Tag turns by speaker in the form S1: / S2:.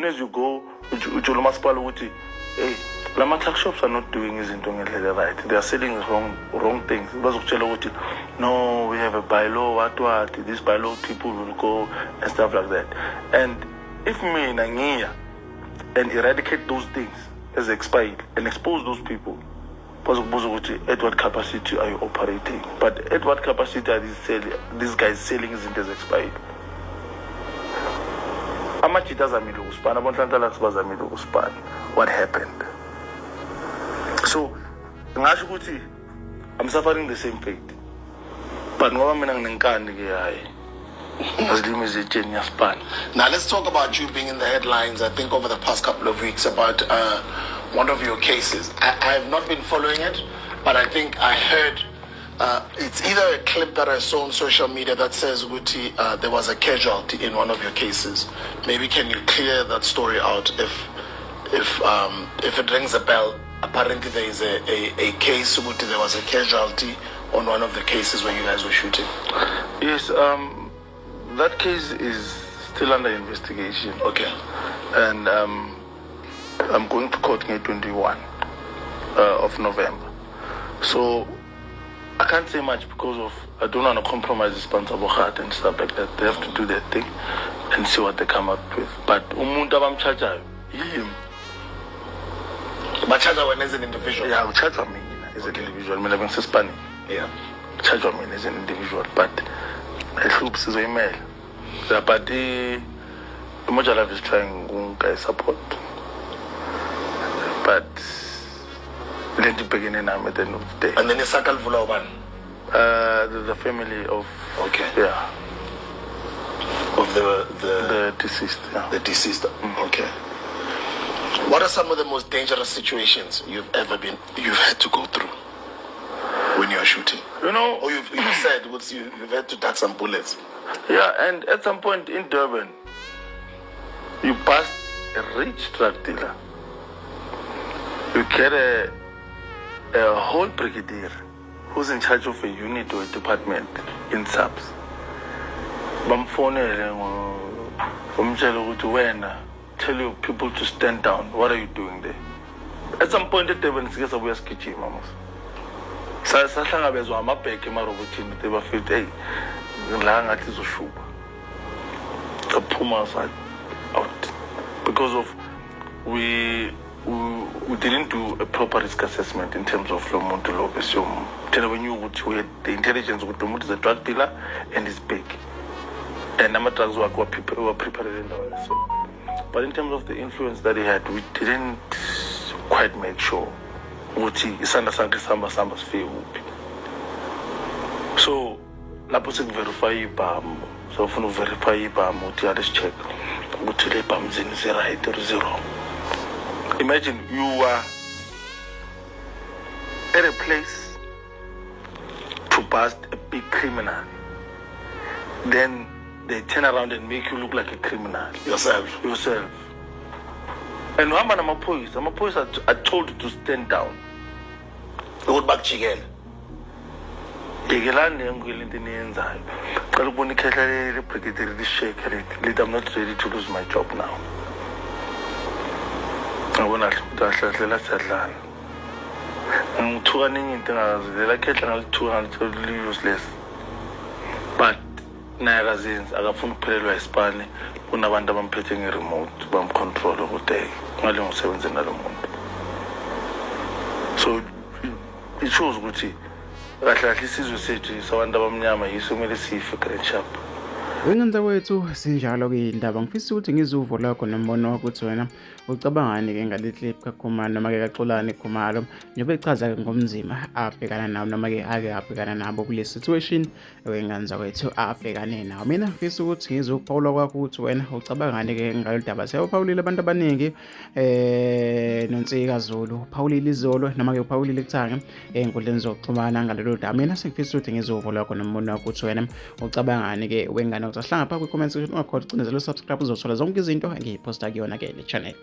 S1: as you go, utsho masipala ukuthi, hey, lama tuck shops are not doing izinto ngendlela right. They are selling wrong things. Bazokutshela ukuthi, no, we have a bylaw, what, this bylaw people will go and stuff like that. And if me ngiya and eradicate those things as expired and expose those people, at what capacity are you operating? But at what capacity are these guys selling izinto as expired? Amajita azamile ukuspan, abonhlanhla bazamile ukuspan. What happened? So, ngasho ukuthi I'm suffering the same fate. But ngoba mina nginenkani ke hayi.
S2: Now let's talk about you being in the headlines. I think over the past couple of weeks about one of your cases. I have not been following it, but I think I heard it's either a clip that I saw on social media that says Guti, there was a casualty in one of your cases. Maybe can you clear that story out if it rings a bell? Apparently there is a case Guti, there was a casualty on one of the cases where you guys were shooting.
S1: Yes, that case is still under investigation.
S2: Okay.
S1: And I'm going to court on 21 of November. So I can't say much because of I don't want to compromise the sponsor heart and stuff like that. They have to do their thing and see what they come up with. But umuntu abamchaja him.
S2: But charge when as an individual.
S1: Yeah, charge me as an individual. I mean, Spanish.
S2: Yeah.
S1: Charge me as an individual, but I hope is email. The party Moja Love is trying to support, but let the beginning at the end of the day.
S2: And then the circle full of one.
S1: The family of
S2: yeah of the
S1: deceased. Yeah.
S2: The deceased. Okay. What are some of the most dangerous situations you've had to go through when you're shooting?
S1: You know,
S2: or you've said you've had to duck some bullets.
S1: Yeah, and at some point in Durban, you passed a rich drug dealer. You get a whole brigadier who's in charge of a unit or a department in SAPS. Tell your people to stand down. What are you doing there? At some point in Durban, we are sketchy, mamas. Sahlangabezwa amabheke emarobotini they were felt hey la ngathi izoshuba aphuma out because of we didn't do a proper risk assessment in terms of lo muntu lo besiyom tell when you ukuthi we had the intelligence ukuthi lo muntu is a drug dealer and is big and ama drugs were prepared in the so but in terms of the influence that he had we didn't quite make sure ukuthi isandla sakhe sihamba sifike kuphi. So lapho sekuverify ibhamu so ufuna uverify ibhamu ukuthi let's check ukuthi le bhamu zini is right or is wrong. Imagine you are at a place to bust a big criminal, then they turn around and make you look like a criminal
S2: yourself.
S1: And amaphoyisa are told to stand down.
S2: Ukuthi bakujikela.
S1: Yekelani ngiyengile into eniyenzayo. Qala ukubona ikhehla le brigadier lishake lithi I'm not ready to lose my job now. Ngabona hlahla sadlala. Ngithuka ningi into engazi lela khehla ngalithuka ngalithola useless. But naye akazenzi akafuna ukuphelelwa isipane kunabantu abamphethe ngeremote bamcontrol ukuthi ngale ngisebenze nalo muntu. So it shows ukuthi kahle isizwe sethu sabantu abamnyama yiso kumele sife grand sharp.
S3: Wengenza wethu sinjalo ke indaba ngifisa ukuthi ngizuvo lakho nombono wakho ukuthi wena ucabangani ke ngale clip kaKhumalo noma ke kaXolani Khumalo njobe ichaza ngobunzima abhekana nawo noma ke ake abhekana nabo kule situation wengenza wethu abhekane nawo. Mina ngifisa ukuthi ngizophawula kwakho ukuthi wena ucabangani ke ngalo daba siyawuphawulile abantu abaningi nonsika Zulu uphawulile izolo noma ke uphawulile kuthanga enkundleni zokuxhumana ngalelo daba. Mina sengifisa ukuthi ngizovo lakho nombono wakho ukuthi wena ucabangani ke wengane uzahlanga phakathi kwi-comment section ungakhohlwa ucinezela subscribe uzothola zonke izinto engiyiposta kuyona ke le channel.